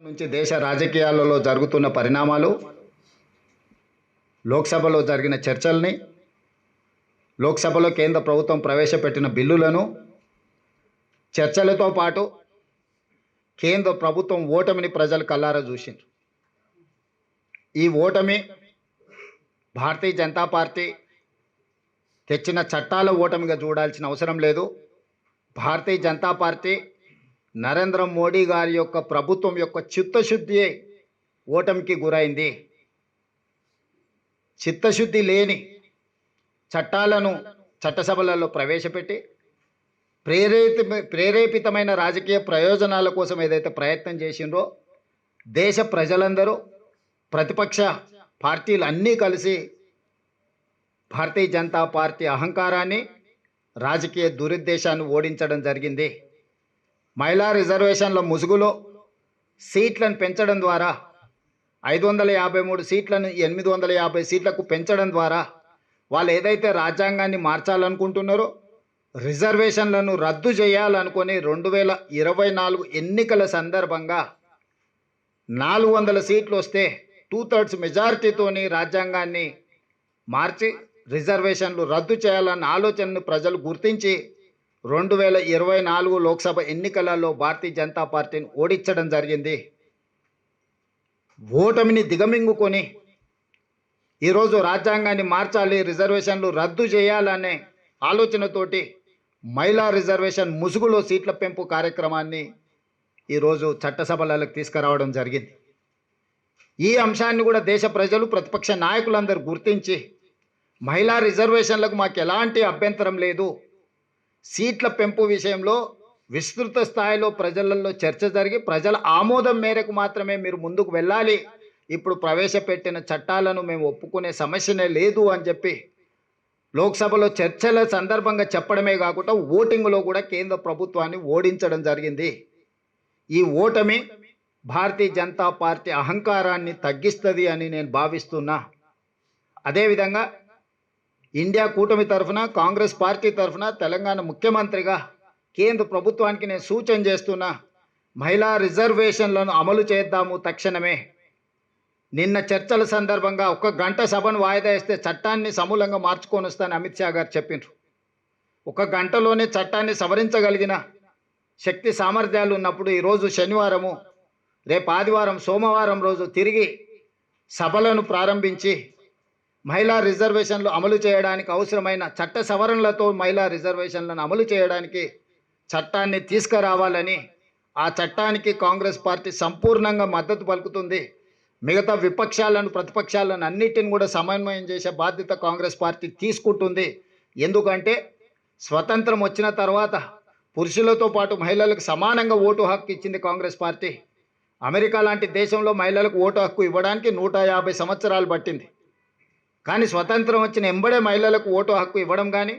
నుంచి దేశ రాజకీయాలలో జరుగుతున్న పరిణామాలు, లోక్సభలో జరిగిన చర్చల్ని, లోక్సభలో కేంద్ర ప్రభుత్వం ప్రవేశపెట్టిన బిల్లులను, చర్చలతో పాటు కేంద్ర ప్రభుత్వం ఓటమిని ప్రజలు కల్లారా చూసిండ్రు. ఈ ఓటమి భారతీయ జనతా పార్టీ తెచ్చిన చట్టాల ఓటమిగా చూడాల్సిన అవసరం లేదు. భారతీయ జనతా పార్టీ నరేంద్ర మోడీ గారి యొక్క ప్రభుత్వం యొక్క చిత్తశుద్ధి ఓటమికి గురైంది. చిత్తశుద్ధి లేని చట్టాలను చట్టసభలలో ప్రవేశపెట్టి ప్రేరేపితమైన రాజకీయ ప్రయోజనాల కోసం ఏదైతే ప్రయత్నం చేసిండ్రో, దేశ ప్రజలందరూ, ప్రతిపక్ష పార్టీలు అన్నీ కలిసి భారతీయ జనతా పార్టీ అహంకారాన్ని, రాజకీయ దురుద్దేశాన్ని ఓడించడం జరిగింది. మహిళా రిజర్వేషన్ల ముసుగులో సీట్లను పెంచడం ద్వారా 553 సీట్లను 850 సీట్లకు పెంచడం ద్వారా వాళ్ళు ఏదైతే రాజ్యాంగాన్ని మార్చాలనుకుంటున్నారో, రిజర్వేషన్లను రద్దు చేయాలనుకొని 2024 ఎన్నికల సందర్భంగా 400 సీట్లు వస్తే 2/3 మెజారిటీతోని రాజ్యాంగాన్ని మార్చి రిజర్వేషన్లు రద్దు చేయాలన్న ఆలోచనను ప్రజలు గుర్తించి 2024 లోక్సభ ఎన్నికలలో భారతీయ జనతా పార్టీని ఓడించడం జరిగింది. ఓటమిని దిగమింగుకొని ఈరోజు రాజ్యాంగాన్ని మార్చాలి, రిజర్వేషన్లు రద్దు చేయాలనే ఆలోచనతోటి మహిళా రిజర్వేషన్ ముసుగులో సీట్ల పెంపు కార్యక్రమాన్ని ఈరోజు చట్టసభలకు తీసుకురావడం జరిగింది. ఈ అంశాన్ని కూడా దేశ ప్రజలు, ప్రతిపక్ష నాయకులందరూ గుర్తించి మహిళా రిజర్వేషన్లకు మాకు ఎలాంటి అభ్యంతరం లేదు, సీట్ల పెంపు విషయంలో విస్తృత స్థాయిలో ప్రజలలో చర్చ జరిగి ప్రజల ఆమోదం మేరకు మాత్రమే మీరు ముందుకు వెళ్ళాలి, ఇప్పుడు ప్రవేశపెట్టిన చట్టాలను మేము ఒప్పుకునే సమస్యనే లేదు అని చెప్పి లోక్సభలో చర్చల సందర్భంగా చెప్పడమే కాకుండా ఓటింగ్లో కూడా కేంద్ర ప్రభుత్వాన్ని ఓడించడం జరిగింది. ఈ ఓటమి భారతీయ జనతా పార్టీ అహంకారాన్ని తగ్గిస్తుంది అని నేను భావిస్తున్నా. అదేవిధంగా ఇండియా కూటమి తరఫున, కాంగ్రెస్ పార్టీ తరఫున తెలంగాణ ముఖ్యమంత్రిగా కేంద్ర ప్రభుత్వానికి నేను సూచన చేస్తున్నా, మహిళా రిజర్వేషన్లను అమలు చేద్దాము తక్షణమే. నిన్న చర్చల సందర్భంగా 1 గంట సభను వాయిదా వేస్తే చట్టాన్ని సమూలంగా మార్చుకొని వస్తానని అమిత్ షా గారు చెప్పిండ్రు. 1 గంటలోనే చట్టాన్ని సవరించగలిగిన శక్తి సామర్థ్యాలు ఉన్నప్పుడు ఈరోజు శనివారము, రేపు ఆదివారం, సోమవారం రోజు తిరిగి సభలను ప్రారంభించి మహిళా రిజర్వేషన్లు అమలు చేయడానికి అవసరమైన చట్ట సవరణలతో మహిళా రిజర్వేషన్లను అమలు చేయడానికి చట్టాన్ని తీసుకురావాలని, ఆ చట్టానికి కాంగ్రెస్ పార్టీ సంపూర్ణంగా మద్దతు పలుకుతుంది. మిగతా విపక్షాలను, ప్రతిపక్షాలను అన్నిటిని కూడా సమన్వయం చేసే బాధ్యత కాంగ్రెస్ పార్టీ తీసుకుంటుంది. ఎందుకంటే స్వతంత్రం వచ్చిన తర్వాత పురుషులతో పాటు మహిళలకు సమానంగా ఓటు హక్కు ఇచ్చింది కాంగ్రెస్ పార్టీ. అమెరికా లాంటి దేశంలో మహిళలకు ఓటు హక్కు ఇవ్వడానికి 150 సంవత్సరాలు పట్టింది. కానీ స్వతంత్రం వచ్చిన ఎంబడే మహిళలకు ఓటు హక్కు ఇవ్వడం కానీ,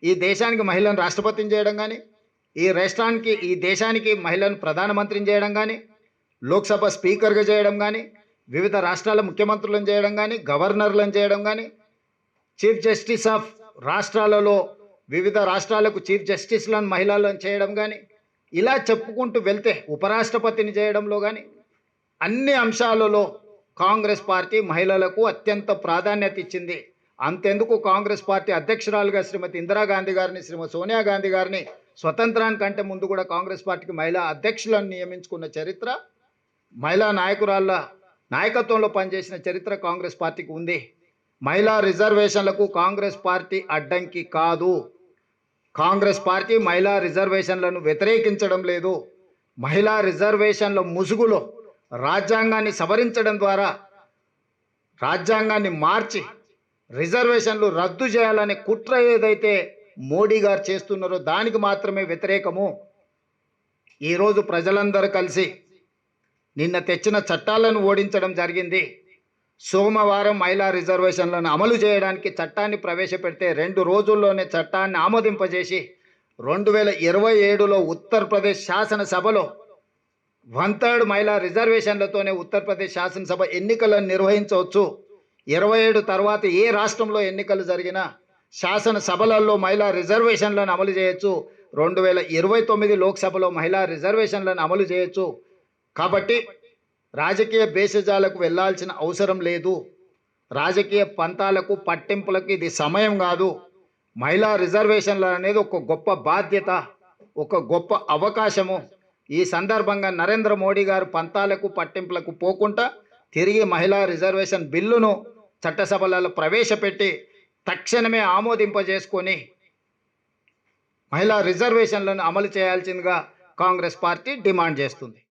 ఈ దేశానికి మహిళను రాష్ట్రపతిని చేయడం కానీ, ఈ దేశానికి మహిళను ప్రధానమంత్రిని చేయడం కానీ, లోక్సభ స్పీకర్గా చేయడం కానీ, వివిధ రాష్ట్రాల ముఖ్యమంత్రులను చేయడం కానీ, గవర్నర్లను చేయడం కానీ, చీఫ్ జస్టిస్ ఆఫ్ రాష్ట్రాలలో వివిధ రాష్ట్రాలకు చీఫ్ జస్టిస్లను మహిళలను చేయడం కానీ, ఇలా చెప్పుకుంటూ వెళ్తే ఉపరాష్ట్రపతిని చేయడంలో కానీ అన్ని అంశాలలో కాంగ్రెస్ పార్టీ మహిళలకు అత్యంత ప్రాధాన్యత ఇచ్చింది. అంతెందుకు కాంగ్రెస్ పార్టీ అధ్యక్షురాలుగా శ్రీమతి ఇందిరాగాంధీ గారిని, శ్రీమతి సోనియా గాంధీ గారిని స్వతంత్రానికంటే ముందు కూడా కాంగ్రెస్ పార్టీకి మహిళా అధ్యక్షులను నియమించుకున్న చరిత్ర, మహిళా నాయకురాళ్ళ నాయకత్వంలో పనిచేసిన చరిత్ర కాంగ్రెస్ పార్టీకి ఉంది. మహిళా రిజర్వేషన్లకు కాంగ్రెస్ పార్టీ అడ్డంకి కాదు. కాంగ్రెస్ పార్టీ మహిళా రిజర్వేషన్లను వ్యతిరేకించడం లేదు. మహిళా రిజర్వేషన్ల ముసుగులో రాజ్యాంగాన్ని సవరించడం ద్వారా, రాజ్యాంగాన్ని మార్చి రిజర్వేషన్లు రద్దు చేయాలనే కుట్ర ఏదైతే మోడీ గారు చేస్తున్నారో దానికి మాత్రమే వ్యతిరేకము. ఈరోజు ప్రజలందరూ కలిసి నిన్న తెచ్చిన చట్టాలను ఓడించడం జరిగింది. సోమవారం మహిళా రిజర్వేషన్లను అమలు చేయడానికి చట్టాన్ని ప్రవేశపెడితే 2 రోజుల్లోనే చట్టాన్ని ఆమోదింపజేసి 2027లో ఉత్తరప్రదేశ్ శాసనసభలో 1/3 మహిళా రిజర్వేషన్లతోనే ఉత్తరప్రదేశ్ శాసనసభ ఎన్నికలను నిర్వహించవచ్చు. 27 తర్వాత ఏ రాష్ట్రంలో ఎన్నికలు జరిగినా శాసనసభలలో మహిళా రిజర్వేషన్లను అమలు చేయొచ్చు. 2029 లోక్సభలో మహిళా రిజర్వేషన్లను అమలు చేయొచ్చు. కాబట్టి రాజకీయ భేషజాలకు వెళ్ళాల్సిన అవసరం లేదు. రాజకీయ పంతాలకు పట్టింపులకు ఇది సమయం కాదు. మహిళా రిజర్వేషన్లు అనేది ఒక గొప్ప బాధ్యత, ఒక గొప్ప అవకాశము. ఈ సందర్భంగా నరేంద్ర మోడీ గారు పంతాలకు పట్టింపులకు పోకుండా తిరిగి మహిళా రిజర్వేషన్ బిల్లును చట్టసభలలో ప్రవేశపెట్టి తక్షణమే ఆమోదింపజేసుకొని మహిళా రిజర్వేషన్లను అమలు చేయాల్సిందిగా కాంగ్రెస్ పార్టీ డిమాండ్ చేస్తుంది.